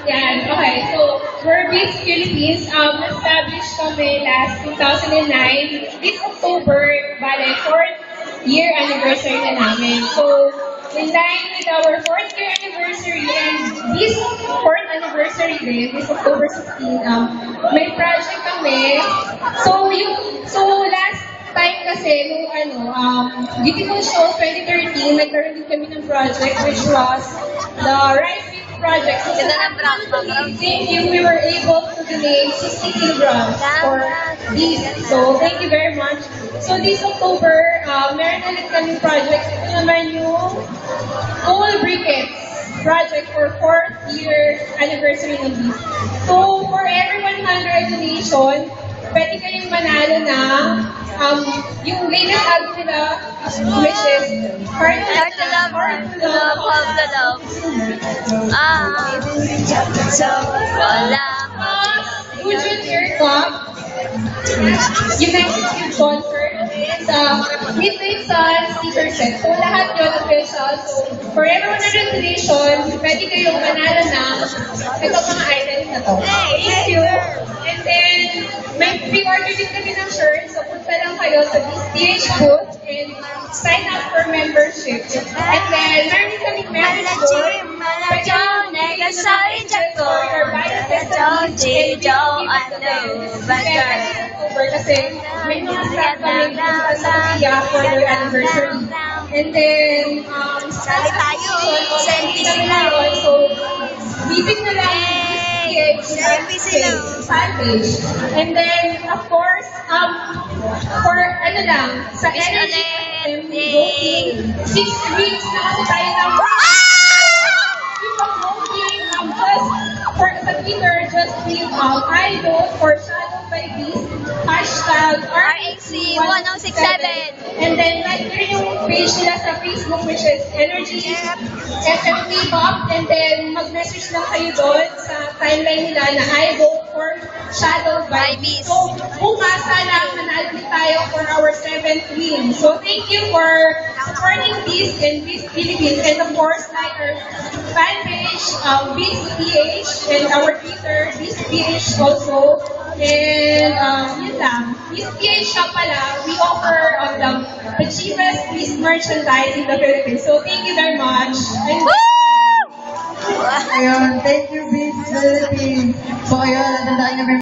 Yan, okay. So, we're Beats Philippines. Established kami last 2009. This October, bale, 4th year anniversary na namin. So, in line with our 4th year anniversary and this 4th anniversary din, this October 16, may project kami. So last time kasi, Beautiful Show 2013, nagkaroon din kami ng project which was the Rice Week Project. So, thank you, we were able to donate 60 kilograms for this. So, thank you very much. So, this October, meron ulit kaming project. Ito naman yung Goal Briquettes project for 4th year anniversary ng this. So, for every 100 donation, pwede kayong manalo ng yung latest album nila, which is Hard to Love of the Love. So, wala. Ujun Air Club, United Youth Concert, sa Midnight Sun sticker set. So, lahat yun official. So, for every 100 donation, pwede kayong manalo ng itong mga items na to. Thank you. And then, may pre-order din kami ng shirts. So, punta lang kayo sa DSTH booth and sign up for membership. And then, meron din kami membership board. Kasi may mga staff kami sa Sophia for their anniversary. And then, Sali tayo. Selfie sila. So, visit na lang Selfie sila. fan page. And then, of course, for sa energy, go 6 weeks na kasi tayo ng just for sa Twitter, just leave I vote for Shadow by Beast, hashtag RAC1067. And then, like, yun yung page nila sa Facebook, which is Energy FFP Pop. And then, mag-message lang kayo doon sa timeline nila na I vote for Shadow by Beast. So, bukas sana manalo din tayo for our 7th win. So, thank you for supporting Beast and Beast Philippines. And of course, like our fan page, Beast PH, and our Twitter, Beast PH also. And, yun lang. Beast PH shop pala, we offer the cheapest Beast merchandise in the Philippines. So, thank you very much. And, Ayun, thank you, Beats Philippines. So, ayun, natandaan niyo